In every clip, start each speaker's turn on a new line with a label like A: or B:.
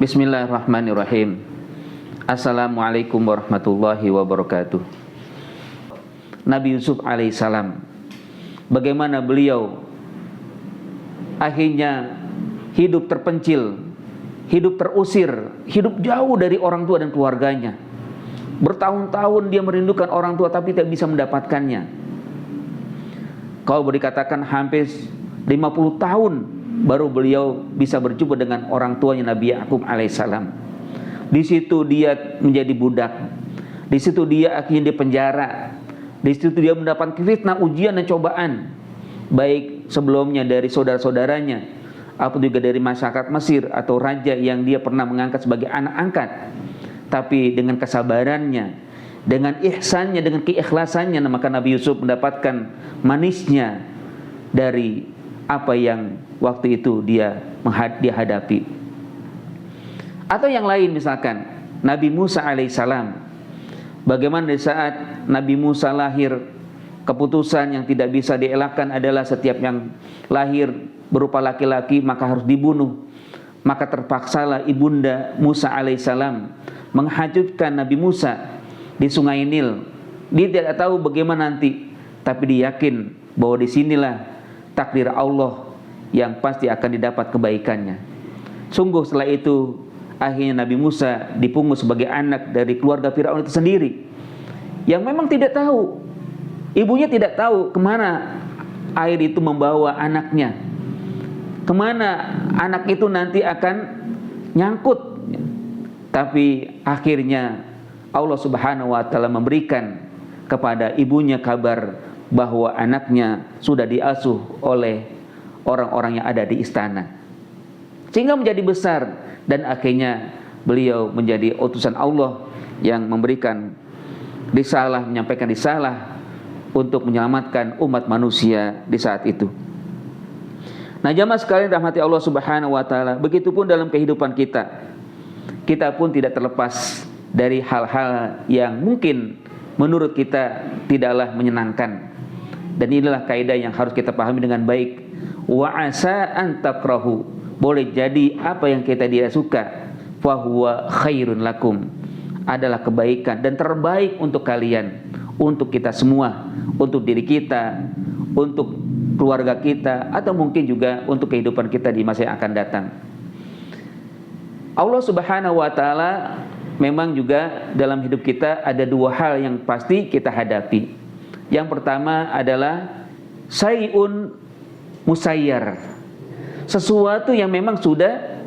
A: Bismillahirrahmanirrahim. Assalamualaikum warahmatullahi wabarakatuh. Nabi Yusuf alaihissalam, bagaimana beliau akhirnya hidup terpencil, hidup terusir, hidup jauh dari orang tua dan keluarganya. Bertahun-tahun dia merindukan orang tua tapi tidak bisa mendapatkannya. Kalau boleh dikatakan hampir 50 tahun baru beliau bisa berjumpa dengan orang tuanya Nabi Yakub alaihissalam. Di situ dia menjadi budak. Di situ dia akhirnya dipenjara. Di situ dia mendapat fitnah, ujian dan cobaan, baik sebelumnya dari saudara-saudaranya, atau juga dari masyarakat Mesir atau raja yang dia pernah mengangkat sebagai anak angkat. Tapi dengan kesabarannya, dengan ihsannya, dengan keikhlasannya, maka Nabi Yusuf mendapatkan manisnya dari apa yang waktu itu dia hadapi. Atau yang lain, misalkan Nabi Musa alaihissalam, bagaimana di saat Nabi Musa lahir, keputusan yang tidak bisa dielakkan adalah setiap yang lahir berupa laki-laki maka harus dibunuh. Maka terpaksalah ibunda Musa alaihissalam menghanyutkan Nabi Musa di Sungai Nil. Dia tidak tahu bagaimana nanti, tapi dia yakin bahwa disinilah takdir Allah yang pasti akan didapat kebaikannya. Sungguh setelah itu akhirnya Nabi Musa dipungut sebagai anak dari keluarga Firaun itu sendiri, yang memang tidak tahu, ibunya tidak tahu kemana air itu membawa anaknya, kemana anak itu nanti akan nyangkut. Tapi akhirnya Allah Subhanahu wa Ta'ala memberikan kepada ibunya kabar bahwa anaknya sudah diasuh oleh orang-orang yang ada di istana, sehingga menjadi besar, dan akhirnya beliau menjadi utusan Allah yang memberikan risalah, menyampaikan risalah untuk menyelamatkan umat manusia di saat itu. Nah, jamaah sekalian rahmati Allah Subhanahu wa Ta'ala, begitupun dalam kehidupan kita pun tidak terlepas dari hal-hal yang mungkin menurut kita tidaklah menyenangkan. Dan inilah kaidah yang harus kita pahami dengan baik. Wa asa an takrahu, boleh jadi apa yang kita tidak suka, fa huwa khairun lakum, adalah kebaikan dan terbaik untuk kalian, untuk kita semua, untuk diri kita, untuk keluarga kita, atau mungkin juga untuk kehidupan kita di masa yang akan datang. Allah Subhanahu wa Ta'ala memang juga dalam hidup kita ada dua hal yang pasti kita hadapi. Yang pertama adalah sayun musayyar, sesuatu yang memang sudah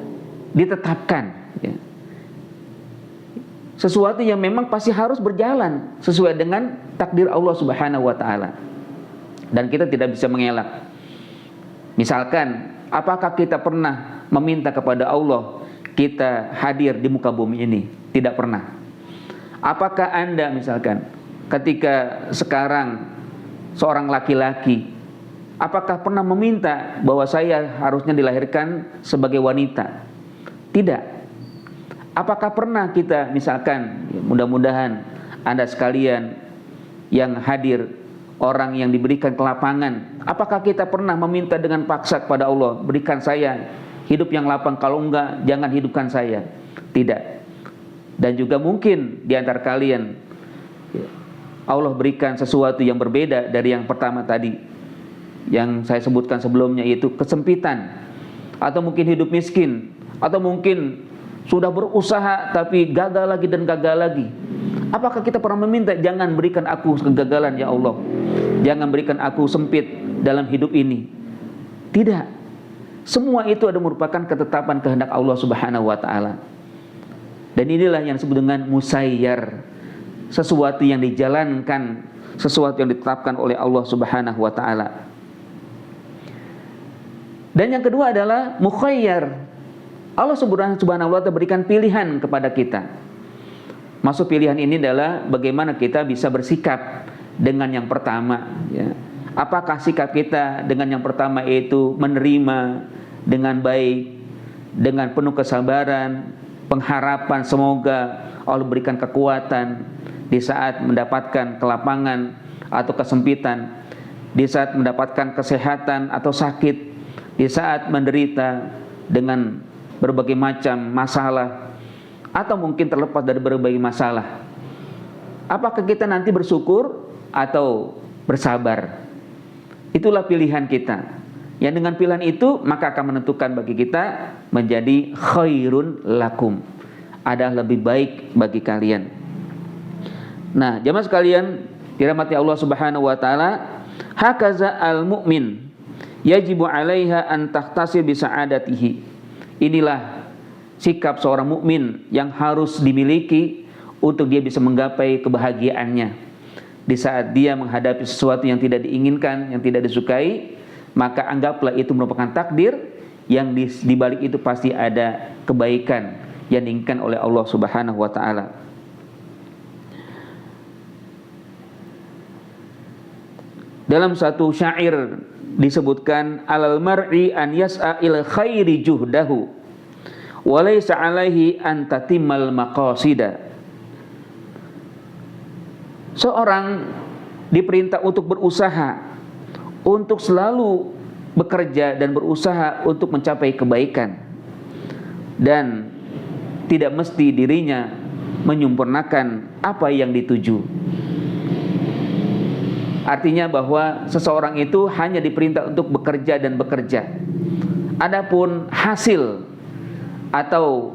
A: ditetapkan, ya. Sesuatu yang memang pasti harus berjalan sesuai dengan takdir Allah Subhanahu wa Ta'ala, dan kita tidak bisa mengelak. Misalkan, apakah kita pernah meminta kepada Allah kita hadir di muka bumi ini? Tidak pernah. Apakah Anda misalkan ketika sekarang seorang laki-laki, apakah pernah meminta bahwa saya harusnya dilahirkan sebagai wanita? Tidak. Apakah pernah kita misalkan, mudah-mudahan Anda sekalian yang hadir, orang yang diberikan kelapangan, apakah kita pernah meminta dengan paksa kepada Allah, berikan saya hidup yang lapang, kalau enggak jangan hidupkan saya? Tidak. Dan juga mungkin di antara kalian Allah berikan sesuatu yang berbeda dari yang pertama tadi, yang saya sebutkan sebelumnya, yaitu kesempitan, atau mungkin hidup miskin, atau mungkin sudah berusaha tapi gagal lagi dan gagal lagi. Apakah kita pernah meminta, jangan berikan aku kegagalan ya Allah, jangan berikan aku sempit dalam hidup ini? Tidak. Semua itu ada merupakan ketetapan kehendak Allah Subhanahu wa Ta'ala. Dan inilah yang disebut dengan musayyar, sesuatu yang dijalankan, sesuatu yang ditetapkan oleh Allah Subhanahu wa Ta'ala. Dan yang kedua adalah mukhayyar. Allah Subhanahu wa Ta'ala berikan pilihan kepada kita. Maksud pilihan ini adalah bagaimana kita bisa bersikap dengan yang pertama, ya. Apakah sikap kita dengan yang pertama itu menerima dengan baik, dengan penuh kesabaran, pengharapan semoga Allah berikan kekuatan di saat mendapatkan kelapangan atau kesempitan, di saat mendapatkan kesehatan atau sakit, di saat menderita, dengan berbagai macam masalah, atau mungkin terlepas dari berbagai masalah. Apakah kita nanti bersyukur atau bersabar? Itulah pilihan kita. Yang dengan pilihan itu maka akan menentukan bagi kita menjadi khairun lakum, ada lebih baik bagi kalian. Nah, jamaah sekalian dirahmati Allah Subhanahu wa taala, hakaza al mu'min yajibu 'alaiha an tahtasi bi sa'adatihi. Inilah sikap seorang mukmin yang harus dimiliki untuk dia bisa menggapai kebahagiaannya. Di saat dia menghadapi sesuatu yang tidak diinginkan, yang tidak disukai, maka anggaplah itu merupakan takdir, yang di balik itu pasti ada kebaikan yang diinginkan oleh Allah Subhanahu wa taala. Dalam satu syair disebutkan, alal mar'i an yas'a ila khairi juhdahu wa laysa 'alaihi an tatimmal maqasida. Seorang diperintah untuk berusaha, untuk selalu bekerja dan berusaha untuk mencapai kebaikan, dan tidak mesti dirinya menyempurnakan apa yang dituju. Artinya bahwa seseorang itu hanya diperintah untuk bekerja dan bekerja. Adapun hasil atau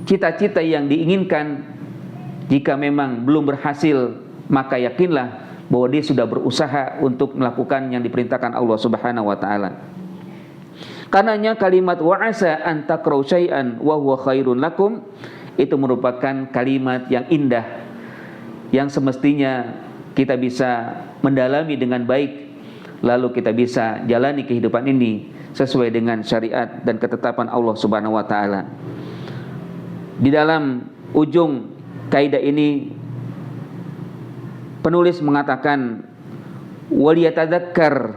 A: cita-cita yang diinginkan, jika memang belum berhasil, maka yakinlah bahwa dia sudah berusaha untuk melakukan yang diperintahkan Allah Subhanahu wa taala. Karenanya kalimat wa'asa an takrahu syai'an wa huwa khairun lakum itu merupakan kalimat yang indah, yang semestinya kita bisa mendalami dengan baik, lalu kita bisa jalani kehidupan ini sesuai dengan syariat dan ketetapan Allah Subhanahu wa taala. Di dalam ujung kaidah ini penulis mengatakan, waliyatadzakkar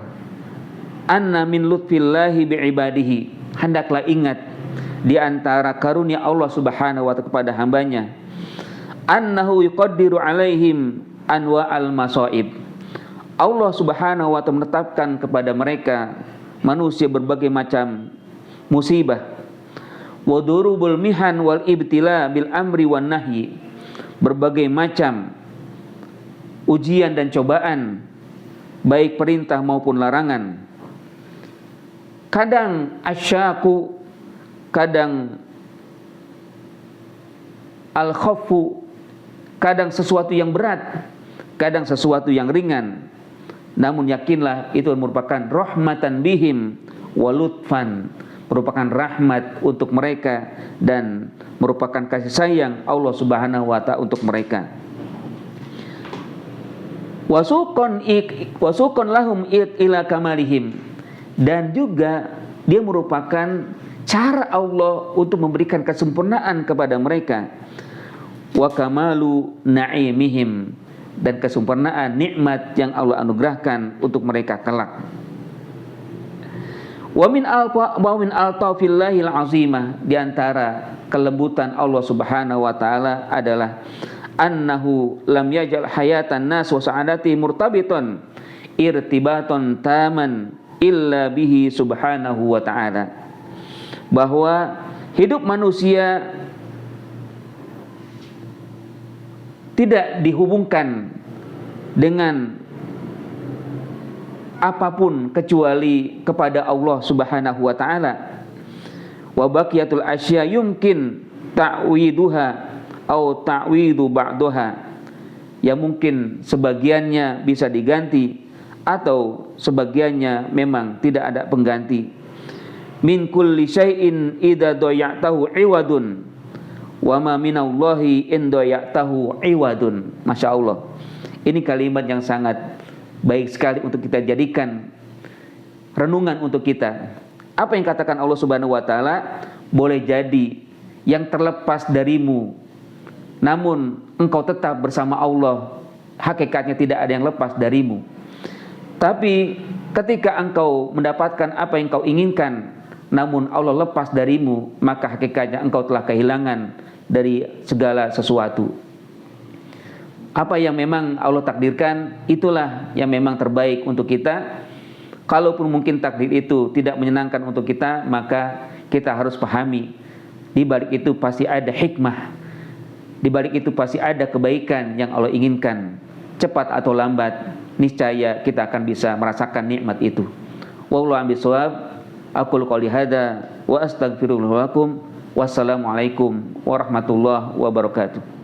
A: anna min lutfillahi bi'ibadihi, hendaklah ingat di antara karunia Allah Subhanahu wa taala kepada hambanya, annahu yuqaddiru alaihim anwa'al masaib. Allah Subhanahu wa taala menetapkan kepada mereka manusia berbagai macam musibah, wa durubul mihan wal ibtila bil amri wan nahyi, berbagai macam ujian dan cobaan, baik perintah maupun larangan. Kadang asyaku, kadang al-khawfu, kadang sesuatu yang berat, kadang sesuatu yang ringan. Namun yakinlah itu merupakan rahmatan bihim wa lutfan, merupakan rahmat untuk mereka dan merupakan kasih sayang Allah Subhanahu wa taala untuk mereka. Wasukon lahum ila kamalihim, dan juga dia merupakan cara Allah untuk memberikan kesempurnaan kepada mereka. Wa kamalu na'imihim, dan kesempurnaan nikmat yang Allah anugerahkan untuk mereka kelak. Wa min altafillahil azimah, di antara kelembutan Allah Subhanahu wa taala adalah annahu lam yajal hayatan nas wa sa'adati murtabiton irtibaton taman illa bihi subhanahu wa ta'ala, bahwa hidup manusia tidak dihubungkan dengan apapun kecuali kepada Allah Subhanahu wa ta'ala. Wa baqiyatul asya yumkin ta'widuha atau ta'widu ba'daha, yang mungkin sebagiannya bisa diganti atau sebagiannya memang tidak ada pengganti. Min kulli syai'in idza dayatahu iwadun wa ma minallahi in dayatahu iwadun. Masya Allah, ini kalimat yang sangat baik sekali untuk kita jadikan renungan untuk kita. Apa yang katakan Allah Subhanahu wa taala, boleh jadi yang terlepas darimu, namun engkau tetap bersama Allah, hakikatnya tidak ada yang lepas darimu. Tapi ketika engkau mendapatkan apa yang kau inginkan, namun Allah lepas darimu, maka hakikatnya engkau telah kehilangan dari segala sesuatu. Apa yang memang Allah takdirkan, itulah yang memang terbaik untuk kita. Kalaupun mungkin takdir itu tidak menyenangkan untuk kita, maka kita harus pahami Di balik itu pasti ada hikmah. Di balik itu pasti ada kebaikan yang Allah inginkan. Cepat atau lambat, niscaya kita akan bisa merasakan nikmat itu. Wallahu a'lam bishawab. Aqulu qouli hadza wa astaghfirullah lakum. Wassalamualaikum warahmatullahi wabarakatuh.